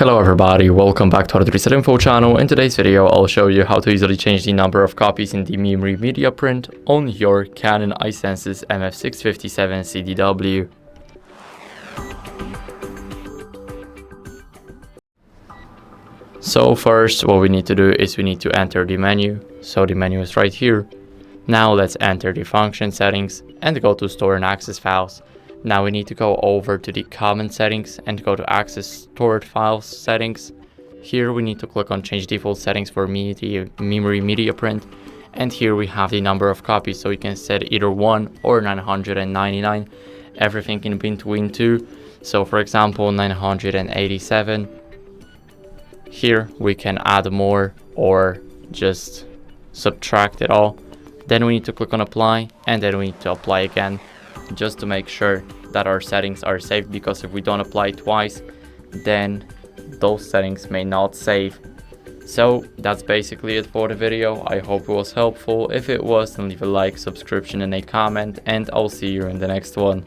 Hello everybody, welcome back to our Reset Info channel. In today's video, I'll show you how to easily change the number of copies in the memory media print on your Canon i-SENSYS MF657Cdw. So first, what we need to do is we need to enter the menu. So the menu is right here. Now let's enter the function settings and go to Store and Access Files. Now we need to go over to the Common settings and go to Access Stored Files settings. Here we need to click on Change Default Settings for Memory Media Print. And here we have the number of copies, so you can set either 1 or 999, everything in between 2. So for example, 987. Here we can add more or just subtract it all. Then we need to click on Apply, and then we need to apply again, just to make sure that our settings are saved, because if we don't apply twice, then those settings may not save. So that's basically it for the video. I hope it was helpful. If it was, then leave a like, subscription and a comment, and I'll see you in the next one.